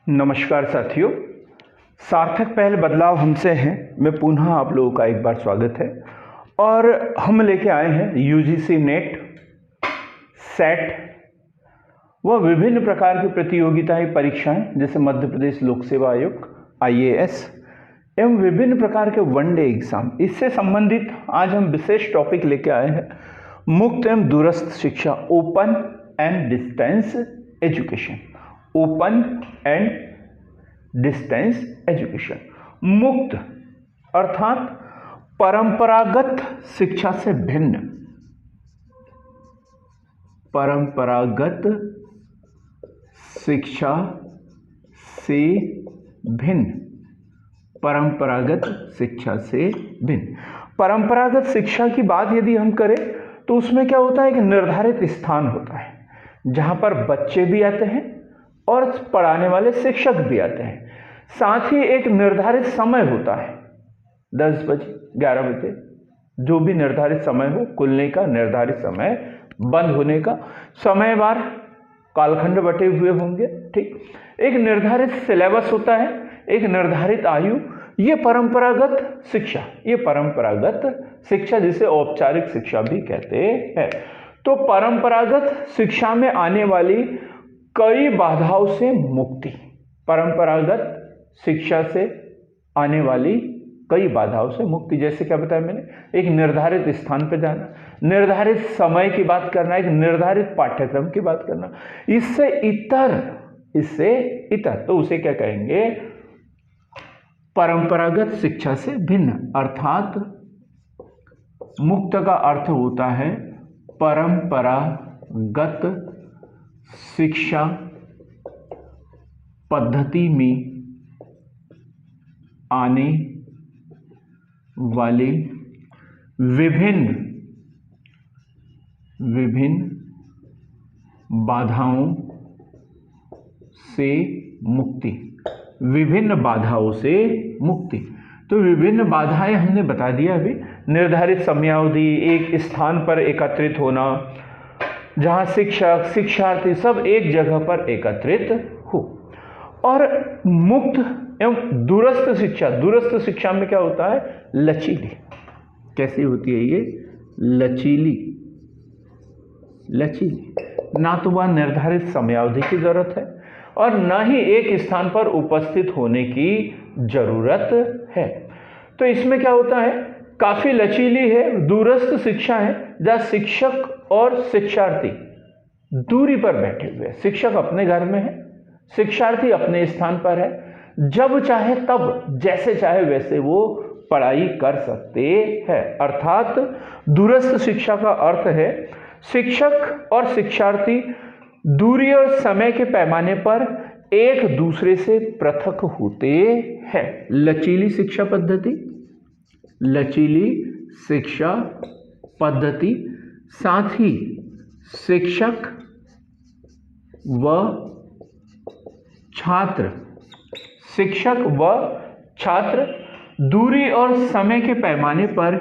नमस्कार साथियों, सार्थक पहल बदलाव हमसे हैं में पुनः आप लोगों का एक बार स्वागत है। और हम लेके आए हैं यूजीसी नेट, सेट व विभिन्न प्रकार की प्रतियोगिताएं परीक्षाएं जैसे मध्य प्रदेश लोक सेवा आयोग IAS एवं विभिन्न प्रकार के वनडे एग्जाम। इससे संबंधित आज हम विशेष टॉपिक लेके आए हैं मुक्त एवं दूरस्थ शिक्षा, open and distance education. Open and distance education. मुक्त अर्थात परंपरागत शिक्षा से भिन्न, परंपरागत शिक्षा से भिन्न, परंपरागत शिक्षा से भिन्न। परंपरागत शिक्षा की बात यदि हम करें तो उसमें क्या होता है, एक निर्धारित स्थान होता है जहां पर बच्चे भी आते हैं और पढ़ाने वाले शिक्षक भी आते हैं। साथ ही एक निर्धारित समय होता है, 10 बजे 11 बजे, जो भी निर्धारित समय हो, खुलने का निर्धारित समय, बंद होने का समयवार कालखंड बटे हुए होंगे। ठीक, एक निर्धारित सिलेबस होता है, एक निर्धारित आयु। ये परंपरागत शिक्षा, ये परंपरागत शिक्षा जिसे औपचारिक शिक्षा भी कहते हैं। तो परंपरागत शिक्षा में आने वाली कई बाधाओं से मुक्ति, परंपरागत शिक्षा से आने वाली कई बाधाओं से मुक्ति। जैसे क्या बताया मैंने, एक निर्धारित स्थान पर जाना, निर्धारित समय की बात करना, एक निर्धारित पाठ्यक्रम की बात करना। इससे इतर तो उसे क्या कहेंगे, परंपरागत शिक्षा से भिन्न। अर्थात मुक्त का अर्थ होता है परंपरागत शिक्षा पद्धति में आने वाले विभिन्न बाधाओं से मुक्ति, विभिन्न बाधाओं से मुक्ति। तो विभिन्न बाधाएं हमने बता दिया अभी। निर्धारित समयावधि, एक स्थान पर एकत्रित होना जहां शिक्षक शिक्षार्थी सब एक जगह पर एकत्रित हो। और मुक्त एवं दूरस्थ शिक्षा, दूरस्थ शिक्षा में क्या होता है, लचीली। कैसी होती है ये, लचीली। ना तो वह निर्धारित समयावधि की जरूरत है और ना ही एक स्थान पर उपस्थित होने की जरूरत है। तो इसमें क्या होता है, काफी लचीली है, दूरस्थ शिक्षा है जहां शिक्षक और शिक्षार्थी दूरी पर बैठे हुए हैं। शिक्षक अपने घर में है, शिक्षार्थी अपने स्थान पर है, जब चाहे तब, जैसे चाहे वैसे वो पढ़ाई कर सकते हैं। अर्थात दूरस्थ शिक्षा का अर्थ है शिक्षक और शिक्षार्थी दूरी और समय के पैमाने पर एक दूसरे से पृथक होते हैं। लचीली शिक्षा पद्धति, लचीली शिक्षा पद्धति। साथ ही शिक्षक व छात्र दूरी और समय के पैमाने पर,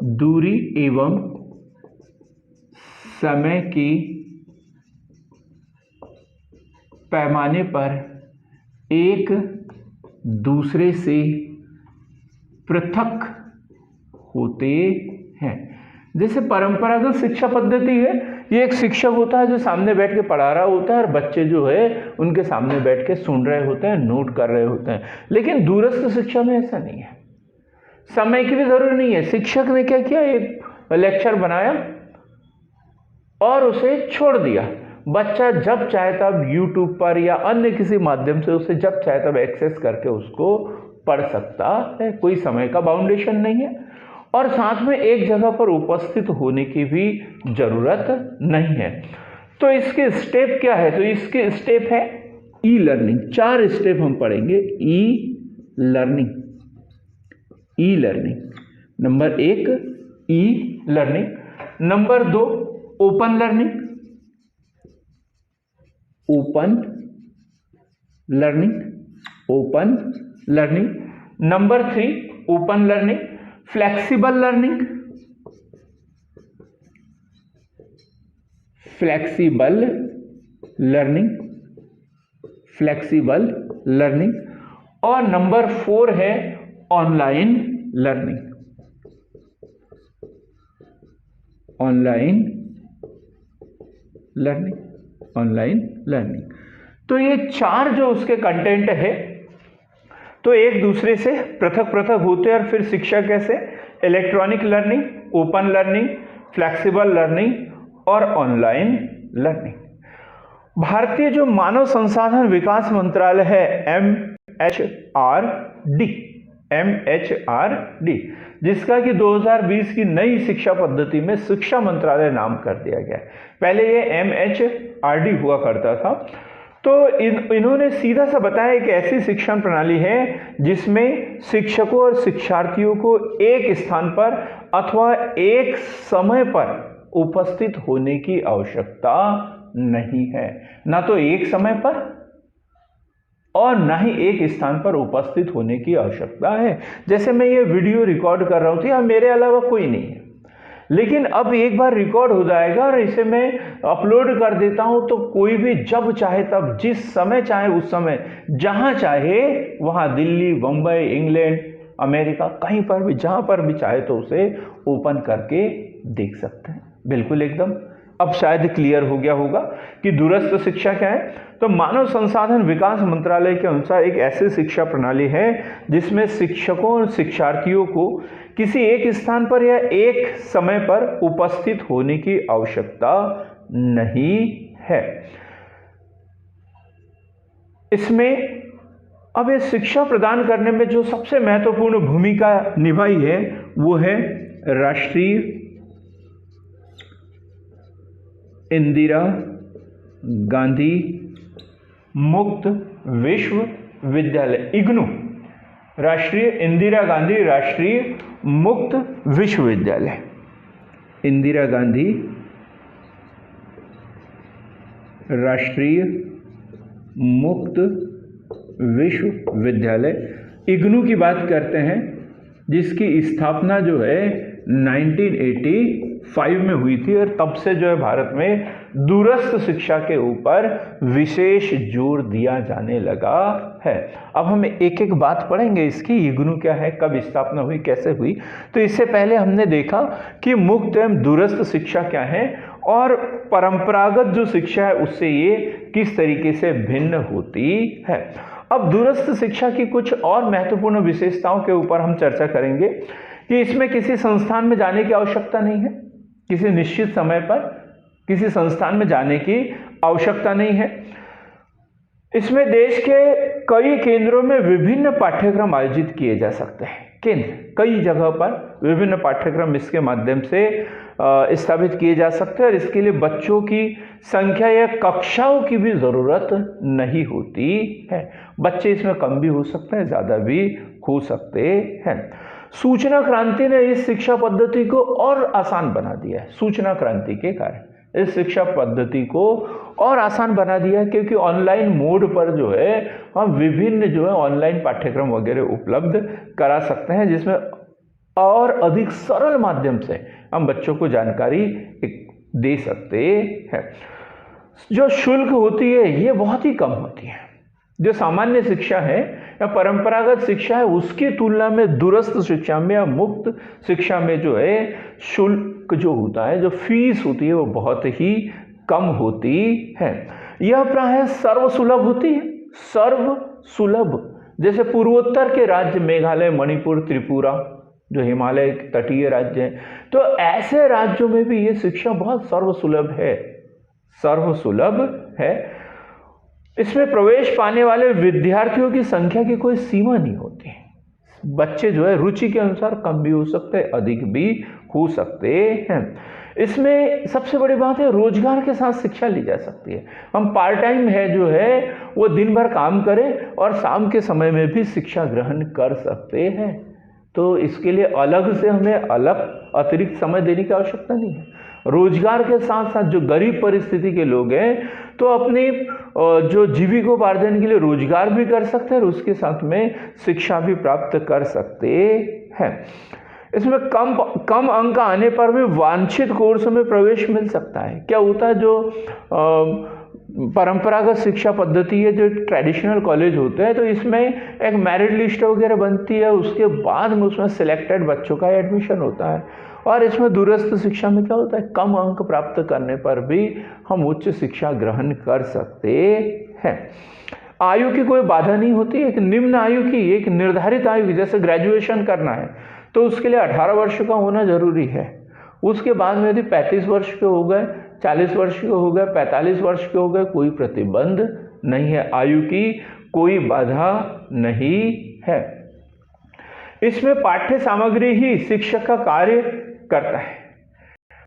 दूरी एवं समय की पैमाने पर एक दूसरे से पृथक होते हैं। जैसे परंपरागत शिक्षा पद्धति है, ये एक शिक्षक होता है जो सामने बैठ के पढ़ा रहा होता है और बच्चे जो है उनके सामने बैठ के सुन रहे होते हैं, नोट कर रहे होते हैं। लेकिन दूरस्थ शिक्षा में ऐसा नहीं है, समय की भी जरूरी नहीं है। शिक्षक ने क्या किया, एक लेक्चर बनाया और उसे छोड़ दिया। बच्चा जब चाहे तब यूट्यूब पर या अन्य किसी माध्यम से उसे जब चाहे तब एक्सेस करके उसको पढ़ सकता है, कोई समय का बाउंडेशन नहीं है और साथ में एक जगह पर उपस्थित होने की भी जरूरत नहीं है। तो इसके स्टेप क्या है, तो इसके स्टेप है ई लर्निंग। 4 स्टेप हम पढ़ेंगे। E learning, number 1 e learning, number 2 open learning, number 3 open learning, flexible learning, flexible learning, और नंबर 4 है ऑनलाइन लर्निंग। Online learning. तो ये 4 जो उसके कंटेंट है तो एक दूसरे से पृथक पृथक होते हैं। और फिर शिक्षा कैसे, electronic learning, open learning, flexible learning और ऑनलाइन लर्निंग। भारतीय जो मानव संसाधन विकास मंत्रालय है MHRD, जिसका कि 2020 की नई शिक्षा पद्धति में शिक्षा मंत्रालय नाम कर दिया गया है। पहले ये MHRD हुआ करता था। तो इन्होंने सीधा सा बताया एक ऐसी शिक्षण प्रणाली है जिसमें शिक्षकों और शिक्षार्थियों को एक स्थान पर अथवा एक समय पर उपस्थित होने की आवश्यकता नहीं है। ना तो एक समय पर और ना ही एक स्थान पर उपस्थित होने की आवश्यकता है। जैसे मैं ये वीडियो रिकॉर्ड कर रहा हूँ तो यहाँ मेरे अलावा कोई नहीं है, लेकिन अब एक बार रिकॉर्ड हो जाएगा और इसे मैं अपलोड कर देता हूं तो कोई भी जब चाहे तब, जिस समय चाहे उस समय, जहां चाहे वहां, दिल्ली, मुंबई, इंग्लैंड, अमेरिका, कहीं पर भी, जहां पर भी चाहे तो उसे ओपन करके देख सकते हैं। बिल्कुल एकदम अब शायद क्लियर हो गया होगा कि दूरस्थ शिक्षा क्या है। तो मानव संसाधन विकास मंत्रालय के अनुसार एक ऐसी शिक्षा प्रणाली है जिसमें शिक्षकों और शिक्षार्थियों को किसी एक स्थान पर या एक समय पर उपस्थित होने की आवश्यकता नहीं है। इसमें अब ये शिक्षा प्रदान करने में जो सबसे महत्वपूर्ण भूमिका निभाई है वो है राष्ट्रीय इंदिरा गांधी मुक्त विश्वविद्यालय, इग्नू, राष्ट्रीय इंदिरा गांधी राष्ट्रीय मुक्त विश्वविद्यालय, इंदिरा गांधी राष्ट्रीय मुक्त विश्वविद्यालय, इग्नू की बात करते हैं, जिसकी स्थापना जो है 1985 में हुई थी। और तब से जो है भारत में दूरस्थ शिक्षा के ऊपर विशेष जोर दिया जाने लगा है। अब हम एक एक बात पढ़ेंगे इसकी, इग्नू क्या है, कब स्थापना हुई, कैसे हुई। तो इससे पहले हमने देखा कि मुक्त एवं दूरस्थ शिक्षा क्या है और परंपरागत जो शिक्षा है उससे ये किस तरीके से भिन्न होती है। अब दूरस्थ शिक्षा की कुछ और महत्वपूर्ण विशेषताओं के ऊपर हम चर्चा करेंगे कि इसमें किसी संस्थान में जाने की आवश्यकता नहीं है, किसी निश्चित समय पर किसी संस्थान में जाने की आवश्यकता नहीं है। इसमें देश के कई केंद्रों में विभिन्न पाठ्यक्रम आयोजित किए जा सकते हैं। केंद्र कई जगह पर विभिन्न पाठ्यक्रम इसके माध्यम से स्थापित किए जा सकते हैं और इसके लिए बच्चों की संख्या या कक्षाओं की भी ज़रूरत नहीं होती है। बच्चे इसमें कम भी हो सकते हैं, ज़्यादा भी हो सकते हैं। सूचना क्रांति ने इस शिक्षा पद्धति को और आसान बना दिया है। सूचना क्रांति के कारण इस शिक्षा पद्धति को और आसान बना दिया है, क्योंकि ऑनलाइन मोड पर जो है हम विभिन्न जो है ऑनलाइन पाठ्यक्रम वगैरह उपलब्ध करा सकते हैं, जिसमें और अधिक सरल माध्यम से हम बच्चों को जानकारी दे सकते हैं। जो शुल्क होती है ये बहुत ही कम होती है। जो सामान्य शिक्षा है या परंपरागत शिक्षा है उसकी तुलना में दूरस्थ शिक्षा में या मुक्त शिक्षा में जो है शुल्क जो होता है, जो फीस होती है वो बहुत ही कम होती है। यह प्रायः सर्वसुलभ होती है, सर्वसुलभ। जैसे पूर्वोत्तर के राज्य मेघालय, मणिपुर, त्रिपुरा जो हिमालय तटीय राज्य हैं, तो ऐसे राज्यों में भी ये शिक्षा बहुत सर्वसुलभ है, सर्वसुलभ है। इसमें प्रवेश पाने वाले विद्यार्थियों की संख्या की कोई सीमा नहीं होती। बच्चे जो है रुचि के अनुसार कम भी हो सकते हैं, अधिक भी हो सकते हैं। इसमें सबसे बड़ी बात है रोजगार के साथ शिक्षा ली जा सकती है। हम पार्ट टाइम है जो है वो दिन भर काम करें और शाम के समय में भी शिक्षा ग्रहण कर सकते हैं। तो इसके लिए अलग से हमें अलग अतिरिक्त समय देने की आवश्यकता नहीं है। रोजगार के साथ साथ जो गरीब परिस्थिति के लोग हैं तो अपनी जो जीविकोपार्जन के लिए रोजगार भी कर सकते हैं और उसके साथ में शिक्षा भी प्राप्त कर सकते हैं। इसमें कम अंक आने पर भी वांछित कोर्स में प्रवेश मिल सकता है। क्या होता है, जो परंपरागत शिक्षा पद्धति है, जो ट्रेडिशनल कॉलेज होते हैं, तो इसमें एक मेरिट लिस्ट वगैरह बनती है, उसके बाद में उसमें सिलेक्टेड बच्चों का एडमिशन होता है। और इसमें दूरस्थ शिक्षा में क्या होता है, कम अंक प्राप्त करने पर भी हम उच्च शिक्षा ग्रहण कर सकते हैं। आयु की कोई बाधा नहीं होती। एक निम्न आयु की, एक निर्धारित आयु की, जैसे ग्रेजुएशन करना है तो उसके लिए 18 वर्ष का होना जरूरी है। उसके बाद में यदि 35 वर्ष के हो गए, 40 वर्ष के हो गए, 45 वर्ष के हो गए, कोई प्रतिबंध नहीं है, आयु की कोई बाधा नहीं है। इसमें पाठ्य सामग्री ही शिक्षक का कार्य करता है।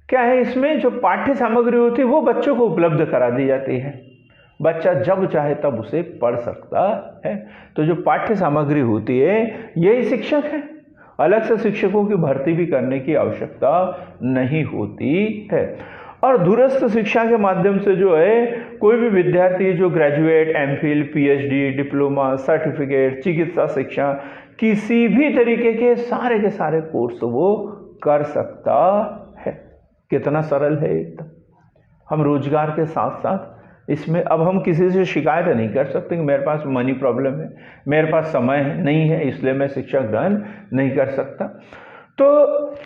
क्या है, इसमें जो पाठ्य सामग्री होती है वो बच्चों को उपलब्ध करा दी जाती है, बच्चा जब चाहे तब उसे पढ़ सकता है। तो जो पाठ्य सामग्री होती है यही शिक्षक है, अलग से शिक्षकों की भर्ती भी करने की आवश्यकता नहीं होती है। और दूरस्थ शिक्षा के माध्यम से जो है कोई भी विद्यार्थी जो graduate, MPhil, PhD, diploma, certificate, चिकित्सा शिक्षा, किसी भी तरीके के सारे कोर्स वो कर सकता है। कितना सरल है एकदम। हम रोजगार के साथ साथ इसमें अब हम किसी से शिकायत नहीं कर सकते कि मेरे पास मनी प्रॉब्लम है, मेरे पास समय नहीं है, इसलिए मैं शिक्षा ग्रहण नहीं कर सकता। तो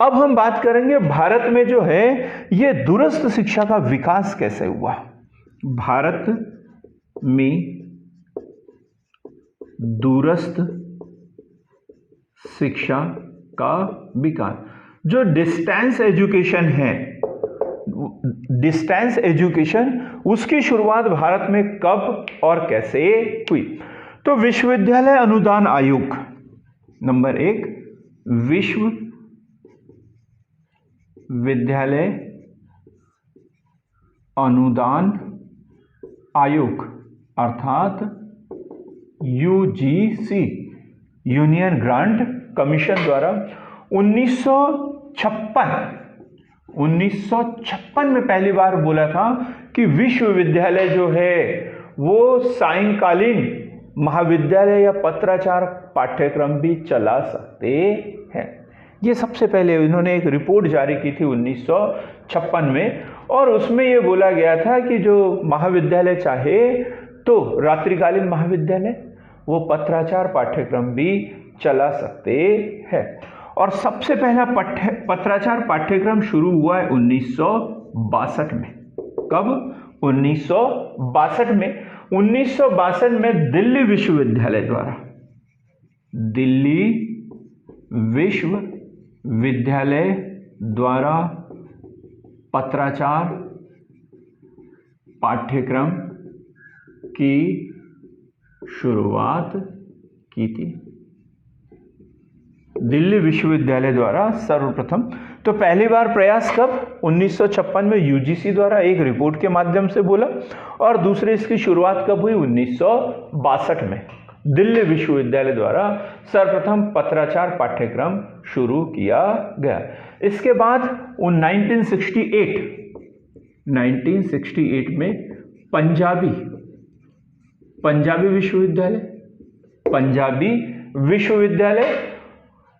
अब हम बात करेंगे भारत में जो है ये दूरस्थ शिक्षा का विकास कैसे हुआ। भारत में दूरस्थ शिक्षा का विकास, जो डिस्टेंस एजुकेशन है, डिस्टेंस एजुकेशन, उसकी शुरुआत भारत में कब और कैसे हुई। तो विश्वविद्यालय अनुदान आयोग, नंबर 1 विश्वविद्यालय अनुदान आयोग अर्थात यूजीसी, यूनियन ग्रांट कमीशन द्वारा 1956 में पहली बार बोला था कि विश्वविद्यालय जो है वो सायंकालीन महाविद्यालय या पत्राचार पाठ्यक्रम भी चला सकते हैं। ये सबसे पहले इन्होंने एक रिपोर्ट जारी की थी 1956 में, और उसमें ये बोला गया था कि जो महाविद्यालय चाहे तो रात्रिकालीन महाविद्यालय वो पत्राचार पाठ्यक्रम भी चला सकते हैं। और सबसे पहला पत्राचार पाठ्यक्रम शुरू हुआ है 1962 में। कब? 1962 में दिल्ली विश्वविद्यालय द्वारा पत्राचार पाठ्यक्रम की शुरुआत की थी। दिल्ली विश्वविद्यालय द्वारा सर्वप्रथम, तो पहली बार प्रयास कब? 1956 में यूजीसी द्वारा एक रिपोर्ट के माध्यम से बोला, और दूसरे इसकी शुरुआत कब हुई? 1962 में दिल्ली विश्वविद्यालय द्वारा सर्वप्रथम पत्राचार पाठ्यक्रम शुरू किया गया। इसके बाद 1968 में पंजाबी विश्वविद्यालय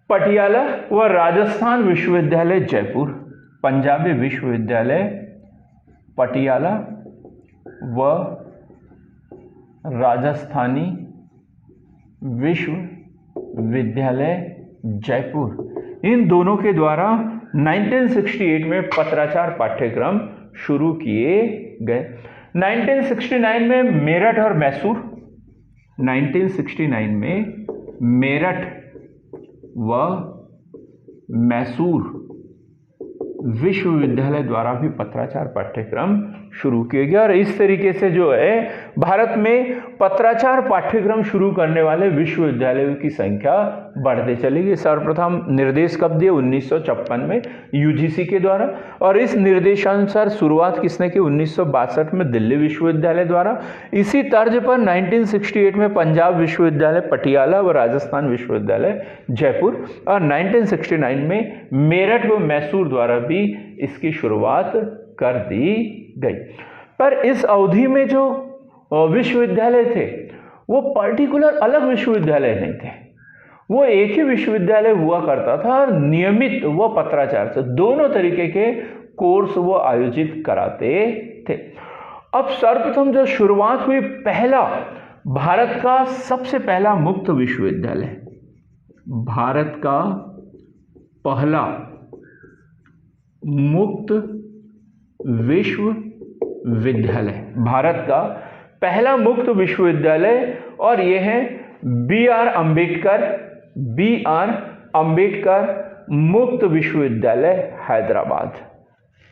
पटियाला व राजस्थान विश्वविद्यालय जयपुर, पंजाबी विश्वविद्यालय पटियाला व राजस्थानी विश्वविद्यालय जयपुर, इन दोनों के द्वारा 1968 में पत्राचार पाठ्यक्रम शुरू किए गए। 1969 में मेरठ और मैसूर, 1969 में मेरठ व मैसूर विश्वविद्यालय द्वारा भी पत्राचार पाठ्यक्रम शुरू किए गए। और इस तरीके से जो है भारत में पत्राचार पाठ्यक्रम शुरू करने वाले विश्वविद्यालयों की संख्या बढ़ते चली गई। सर्वप्रथम निर्देश कब दिए? 1956 में यूजीसी के द्वारा, और इस निर्देशानुसार शुरुआत किसने की? 1962 में दिल्ली विश्वविद्यालय द्वारा। इसी तर्ज पर 1968 में पंजाब विश्वविद्यालय पटियाला व राजस्थान विश्वविद्यालय जयपुर, और 1969 में मेरठ व मैसूर द्वारा भी इसकी शुरुआत कर दी गई। पर इस अवधि में जो विश्वविद्यालय थे वो पर्टिकुलर अलग विश्वविद्यालय नहीं थे, वो एक ही विश्वविद्यालय हुआ करता था, और नियमित वो पत्राचार से दोनों तरीके के कोर्स वो आयोजित कराते थे। अब सर्वप्रथम जो शुरुआत हुई, पहला भारत का सबसे पहला मुक्त विश्वविद्यालय, भारत का पहला मुक्त विश्वविद्यालय, भारत का पहला मुक्त विश्वविद्यालय, और यह है बी आर अंबेडकर मुक्त विश्वविद्यालय हैदराबाद।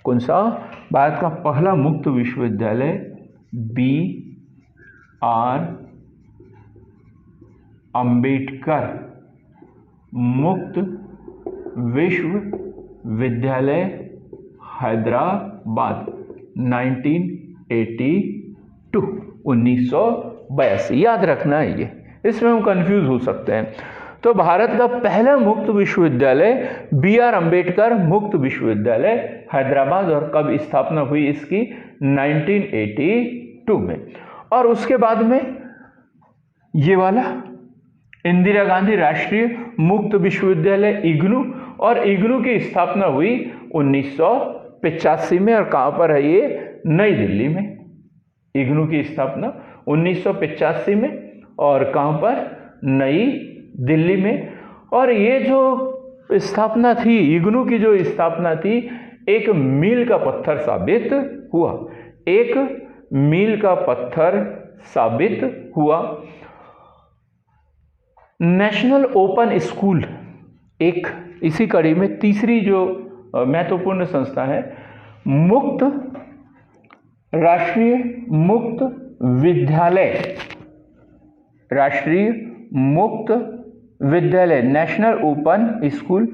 कौन सा? भारत का पहला मुक्त विश्वविद्यालय बी आर अंबेडकर मुक्त विश्वविद्यालय हैदराबाद 1982। याद रखना है ये, इसमें हम कंफ्यूज हो सकते हैं। तो भारत का पहला मुक्त विश्वविद्यालय बी आर अंबेडकर मुक्त विश्वविद्यालय हैदराबाद, और कब स्थापना हुई इसकी? 1982 में। और उसके बाद में ये वाला इंदिरा गांधी राष्ट्रीय मुक्त विश्वविद्यालय इग्नू, और इग्नू की स्थापना हुई 1985 में, और कहाँ पर है ये? नई दिल्ली में। इग्नू की स्थापना 1985 में, और कहाँ पर? नई दिल्ली में। और ये जो स्थापना थी, इग्नू की जो स्थापना थी, एक मील का पत्थर साबित हुआ, एक मील का पत्थर साबित हुआ। नेशनल ओपन स्कूल एक इसी कड़ी में तीसरी जो महत्वपूर्ण संस्था है, मुक्त राष्ट्रीय मुक्त विद्यालय, राष्ट्रीय मुक्त विद्यालय नेशनल ओपन स्कूल,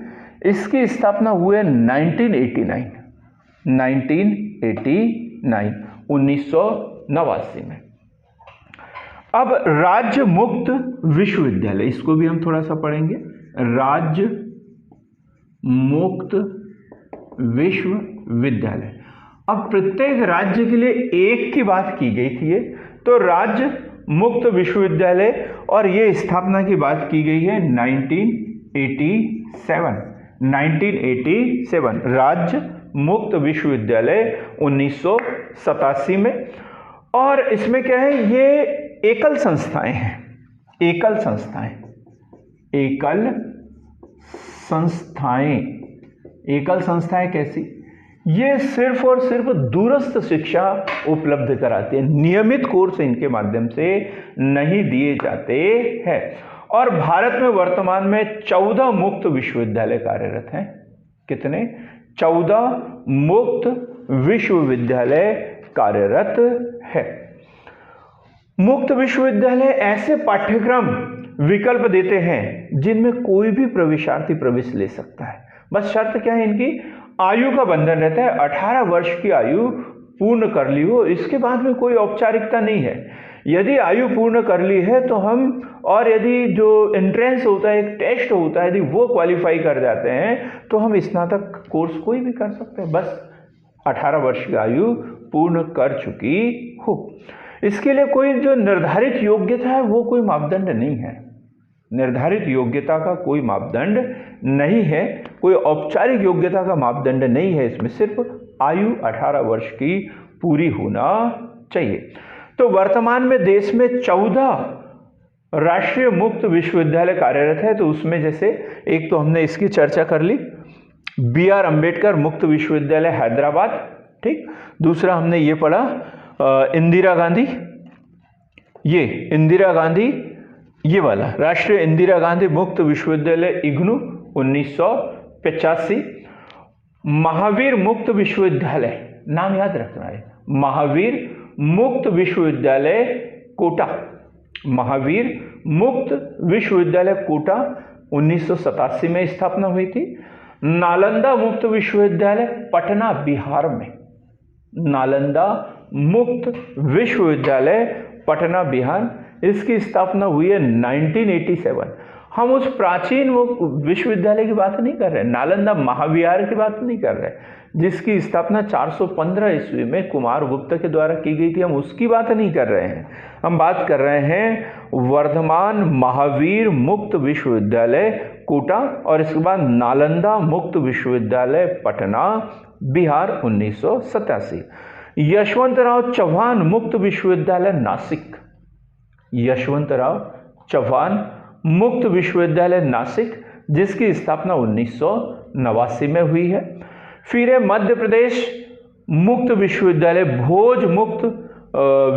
इसकी स्थापना हुई 1989 में। अब राज्य मुक्त विश्वविद्यालय, इसको भी हम थोड़ा सा पढ़ेंगे। राज्य मुक्त विश्वविद्यालय, अब प्रत्येक राज्य के लिए एक की बात की गई थी, तो राज्य मुक्त विश्वविद्यालय, और ये स्थापना की बात की गई है 1987, राज्य मुक्त विश्वविद्यालय 1987 में। और इसमें क्या है? ये एकल संस्थाएं हैं, एकल संस्थाएं, एकल संस्थाएं, एकल संस्थाएं कैसी? ये सिर्फ और सिर्फ दूरस्थ शिक्षा उपलब्ध कराती है, नियमित कोर्स इनके माध्यम से नहीं दिए जाते हैं। और भारत में वर्तमान में 14 मुक्त विश्वविद्यालय कार्यरत हैं। कितने? 14 मुक्त विश्वविद्यालय कार्यरत है। मुक्त विश्वविद्यालय ऐसे पाठ्यक्रम विकल्प देते हैं जिनमें कोई भी प्रवेशार्थी प्रवेश ले सकता है। बस शर्त क्या है? इनकी आयु का बंधन रहता है, 18 वर्ष की आयु पूर्ण कर ली हो, इसके बाद में कोई औपचारिकता नहीं है। यदि आयु पूर्ण कर ली है तो हम, और यदि जो एंट्रेंस होता है, एक टेस्ट होता है, यदि वो क्वालिफाई कर जाते हैं तो हम स्नातक कोर्स कोई भी कर सकते हैं, बस 18 वर्ष की आयु पूर्ण कर चुकी हो। इसके लिए कोई जो निर्धारित योग्यता है वो कोई मापदंड नहीं है, निर्धारित योग्यता का कोई मापदंड नहीं है, कोई औपचारिक योग्यता का मापदंड नहीं है। इसमें सिर्फ आयु 18 वर्ष की पूरी होना चाहिए। तो वर्तमान में देश में 14 राष्ट्रीय मुक्त विश्वविद्यालय कार्यरत है। तो उसमें जैसे एक तो हमने इसकी चर्चा कर ली, बी आर अंबेडकर मुक्त विश्वविद्यालय हैदराबाद, ठीक। दूसरा हमने ये पढ़ा इंदिरा गांधी, ये इंदिरा गांधी, ये वाला राष्ट्रीय इंदिरा गांधी मुक्त विश्वविद्यालय इग्नू 1985। महावीर मुक्त विश्वविद्यालय, नाम याद रखना है, महावीर मुक्त विश्वविद्यालय कोटा, महावीर मुक्त विश्वविद्यालय कोटा 1987 में स्थापना हुई थी। नालंदा मुक्त विश्वविद्यालय पटना बिहार में, नालंदा मुक्त विश्वविद्यालय पटना बिहार, इसकी स्थापना हुई है 1987। हम उस प्राचीन विश्वविद्यालय की बात नहीं कर रहे, नालंदा महाविहार की बात नहीं कर रहे, जिसकी स्थापना 415 ईस्वी में कुमारगुप्त के द्वारा की गई थी, हम उसकी बात नहीं कर रहे हैं। हम बात कर रहे हैं वर्धमान महावीर मुक्त विश्वविद्यालय कोटा, और इसके बाद नालंदा मुक्त विश्वविद्यालय पटना बिहार 1987। यशवंतराव चव्हाण मुक्त विश्वविद्यालय नासिक, यशवंतराव चव्हाण मुक्त विश्वविद्यालय नासिक, जिसकी स्थापना 1989 में हुई है। फिर है मध्य प्रदेश मुक्त विश्वविद्यालय, भोज मुक्त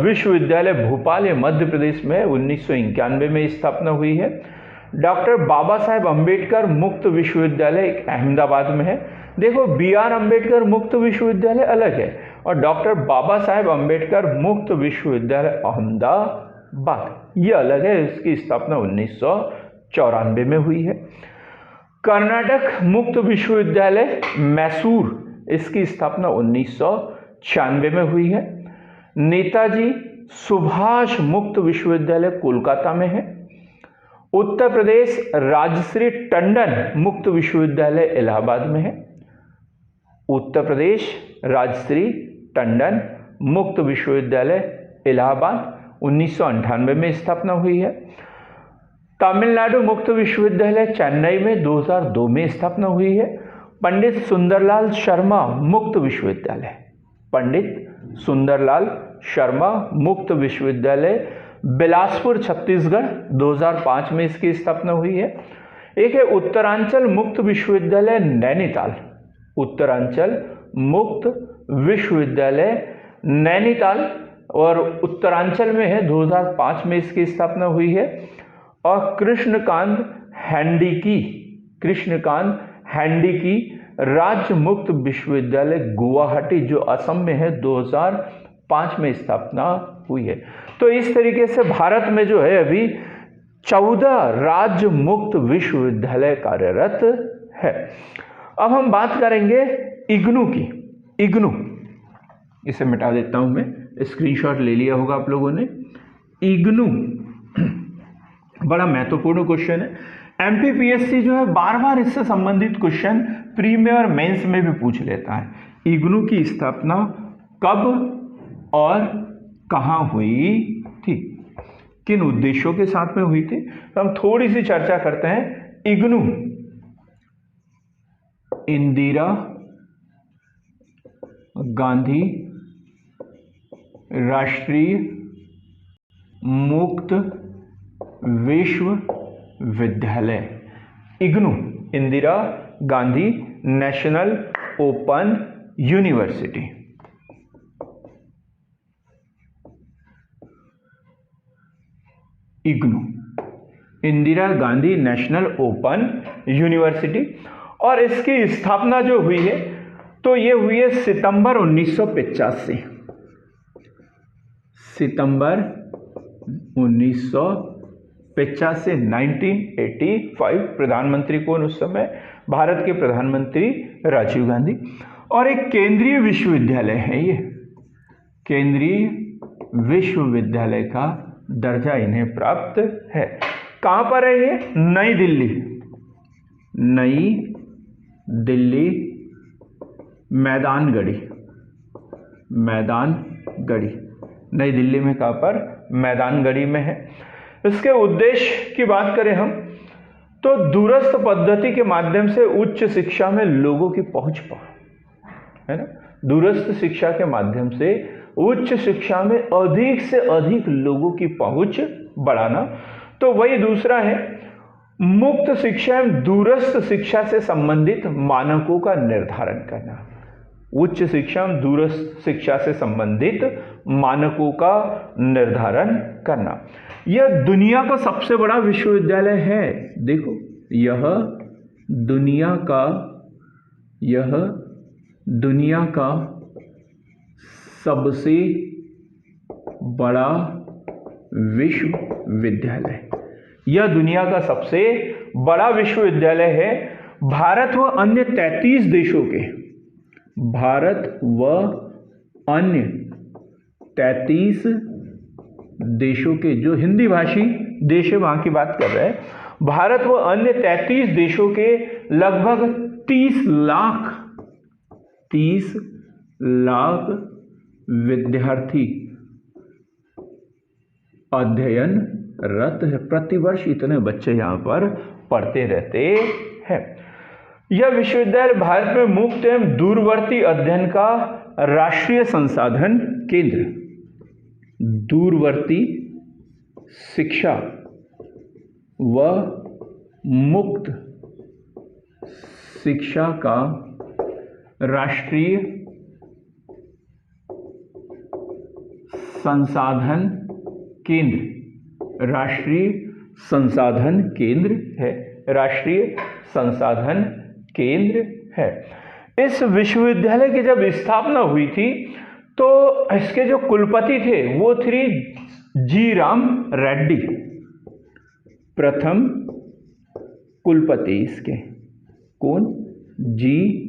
विश्वविद्यालय भोपाल, ये मध्य प्रदेश में 1991 में स्थापना हुई है। डॉक्टर बाबा साहेब अंबेडकर मुक्त विश्वविद्यालय अहमदाबाद में है। देखो, BR अंबेडकर मुक्त विश्वविद्यालय अलग है और डॉक्टर बाबा साहेब अंबेडकर मुक्त विश्वविद्यालय अहमदाबाद ये अलग है। इसकी स्थापना 1994 में हुई है। कर्नाटक मुक्त विश्वविद्यालय मैसूर, इसकी स्थापना 1996 में हुई है। नेताजी सुभाष मुक्त विश्वविद्यालय कोलकाता में है। उत्तर प्रदेश राजश्री टंडन मुक्त विश्वविद्यालय इलाहाबाद में है। उत्तर प्रदेश राजश्री टंडन मुक्त विश्वविद्यालय इलाहाबाद 1998 में स्थापना हुई है। तमिलनाडु मुक्त विश्वविद्यालय चेन्नई में 2002 में स्थापना हुई है। पंडित सुंदरलाल शर्मा मुक्त विश्वविद्यालय, पंडित सुंदरलाल शर्मा मुक्त विश्वविद्यालय बिलासपुर छत्तीसगढ़ 2005 में इसकी स्थापना हुई है। एक है उत्तरांचल मुक्त विश्वविद्यालय नैनीताल, उत्तरांचल मुक्त विश्वविद्यालय नैनीताल और उत्तरांचल में है, 2005 में इसकी स्थापना हुई है। और कृष्णकांत हैंडिकी राज्य मुक्त विश्वविद्यालय गुवाहाटी, जो असम में है, 2005 में स्थापना हुई है। तो इस तरीके से भारत में जो है अभी 14 राज्य मुक्त विश्वविद्यालय कार्यरत है। अब हम बात करेंगे इग्नू की। इग्नू, इसे मिटा देता हूं मैं, स्क्रीनशॉट ले लिया होगा आप लोगों ने। इग्नू बड़ा महत्वपूर्ण क्वेश्चन है। MPPSC जो है बार बार इससे संबंधित क्वेश्चन प्री में और मेंस में भी पूछ लेता है। इग्नू की स्थापना कब और कहां हुई थी, किन उद्देश्यों के साथ में हुई थी, तो हम थोड़ी सी चर्चा करते हैं। इग्नू इंदिरा गांधी राष्ट्रीय मुक्त विश्वविद्यालय, IGNOU Indira Gandhi national open university. IGNOU Indira Gandhi national open university, और इसकी स्थापना जो हुई है तो ये हुई है सितंबर 1985, सितंबर 1985, 1985। प्रधानमंत्री कौन उस समय? भारत के प्रधानमंत्री राजीव गांधी। और एक केंद्रीय विश्वविद्यालय है, ये केंद्रीय विश्वविद्यालय का दर्जा इन्हें प्राप्त है। कहां पर है ये? नई दिल्ली, नई दिल्ली मैदानगढ़ी, मैदानगढ़ी, नई दिल्ली में कहां पर? मैदानगढ़ी में है। इसके उद्देश्य की बात करें हम तो दूरस्थ पद्धति के माध्यम से उच्च शिक्षा में लोगों की पहुंच है ना, दूरस्थ शिक्षा के माध्यम से उच्च शिक्षा में अधिक से अधिक लोगों की पहुंच बढ़ाना। तो वही दूसरा है मुक्त शिक्षा एवं दूरस्थ शिक्षा से संबंधित मानकों का निर्धारण करना, उच्च शिक्षा एवं दूरस्थ शिक्षा से संबंधित मानकों का निर्धारण करना। यह दुनिया का सबसे बड़ा विश्वविद्यालय है। देखो, यह दुनिया का सबसे बड़ा विश्वविद्यालय, यह दुनिया का सबसे बड़ा विश्वविद्यालय है। भारत व अन्य 33 देशों के, भारत व अन्य 33 देशों के, जो हिंदी भाषी देश है वहां की बात कर रहे हैं, भारत व अन्य 33 देशों के लगभग 30 लाख विद्यार्थी अध्ययनरत है। प्रतिवर्ष इतने बच्चे यहां पर पढ़ते रहते हैं। यह विश्वविद्यालय भारत में मुक्त एवं दूरवर्ती अध्ययन का राष्ट्रीय संसाधन केंद्र, दूरवर्ती शिक्षा व मुक्त शिक्षा का राष्ट्रीय संसाधन केंद्र, राष्ट्रीय संसाधन केंद्र है, राष्ट्रीय संसाधन केंद्र है। इस विश्वविद्यालय की जब स्थापना हुई थी तो इसके जो कुलपति थे वो थे जी राम रेड्डी, प्रथम कुलपति इसके। कौन? जी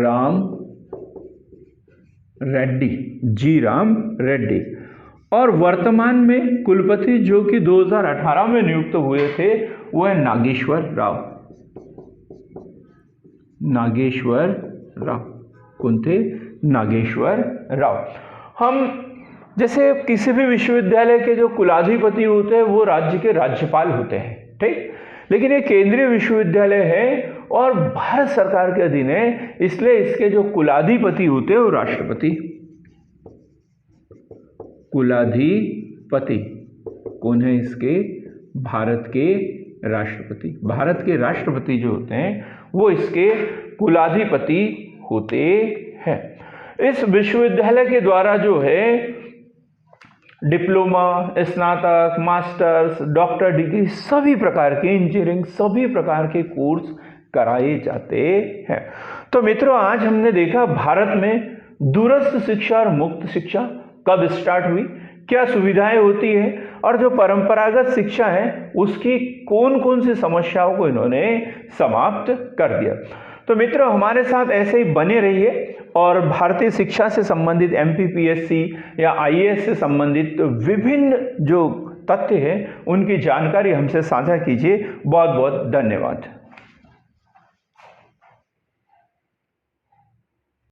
राम रेड्डी, जी राम रेड्डी। और वर्तमान में कुलपति जो कि 2018 में नियुक्त हुए थे वो है नागेश्वर राव, नागेश्वर राव। कौन थे? नागेश्वर राव। हम जैसे किसी भी विश्वविद्यालय के जो कुलाधिपति होते हैं वो राज्य के राज्यपाल होते हैं, ठीक। लेकिन ये केंद्रीय विश्वविद्यालय है और भारत सरकार के अधीन है, इसलिए इसके जो कुलाधिपति होते हैं वो राष्ट्रपति। कुलाधिपति कौन है इसके? भारत के राष्ट्रपति। भारत के राष्ट्रपति जो होते हैं वो इसके कुलाधिपति होते हैं। इस विश्वविद्यालय के द्वारा जो है डिप्लोमा, स्नातक, मास्टर्स, डॉक्टर डिग्री सभी प्रकार के, इंजीनियरिंग सभी प्रकार के कोर्स कराए जाते हैं। तो मित्रों, आज हमने देखा भारत में दूरस्थ शिक्षा और मुक्त शिक्षा कब स्टार्ट हुई, क्या सुविधाएं होती है, और जो परंपरागत शिक्षा है उसकी कौन कौन सी समस्याओं को इन्होंने समाप्त कर दिया। तो मित्रों, हमारे साथ ऐसे ही बने रहिए और भारतीय शिक्षा से संबंधित MPPSC या IAS से संबंधित विभिन्न जो तथ्य है उनकी जानकारी हमसे साझा कीजिए। बहुत बहुत धन्यवाद।